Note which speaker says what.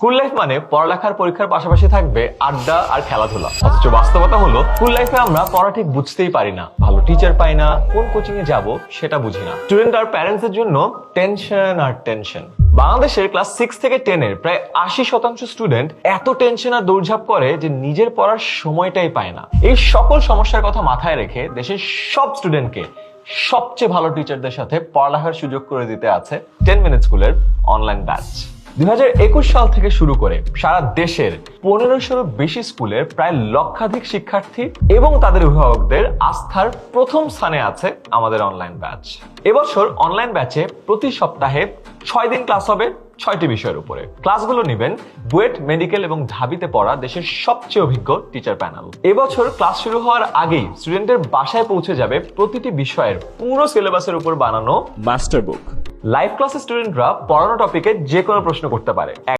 Speaker 1: School life মানে পড়ালেখার পরীক্ষার পাশাপাশি থাকবে আড্ডা আর খেলাধুলা। অথচ বাস্তবতা হলো স্কুল লাইফে আমরা পড়া ঠিক বুঝতেই পারি না, ভালো টিচার পাই না, কোন কোচিং এ যাব সেটা বুঝি না। স্টুডেন্ট আর প্যারেন্টস এর জন্য টেনশন আর টেনশন। বাংলাদেশের ক্লাস 6 থেকে 10 এর প্রায় 80% স্টুডেন্ট এত টেনশন আর দৌড়ঝাঁপ করে যে নিজের পড়ার সময়টাই পায় না। এই সকল সমস্যার কথা মাথায় রেখে দেশের সব স্টুডেন্টকে সবচেয়ে ভালো টিচারদের সাথে পড়ালেখার সুযোগ করে দিতে আছে 10 মিনিট স্কুলের অনলাইন ব্যাচ। 2021 সাল থেকে শুরু করে সারা দেশের 1500 বেশি স্কুলের প্রায় লক্ষাধিক শিক্ষার্থী এবং তাদের অভিভাবকদের আস্থার প্রথম স্থানে আছে আমাদের অনলাইন ব্যাচ। এবছর অনলাইন ব্যাচে প্রতি সপ্তাহে 6 দিন ক্লাস হবে 6টি বিষয়ের উপরে। ক্লাসগুলো নেবেন বুয়েট, মেডিকেল এবং ঢাবিতে পড়া দেশের সবচেয়ে অভিজ্ঞ টিচার প্যানেল। এবছর ক্লাস শুরু হওয়ার আগেই স্টুডেন্টের বাসায় পৌঁছে যাবে প্রতিটি বিষয়ের পুরো সিলেবাসের উপর বানানো
Speaker 2: মাস্টার বুক।
Speaker 1: লাইভ ক্লাসে স্টুডেন্টরা পড়ানো টপিকে যে কোনো প্রশ্ন করতে পারে।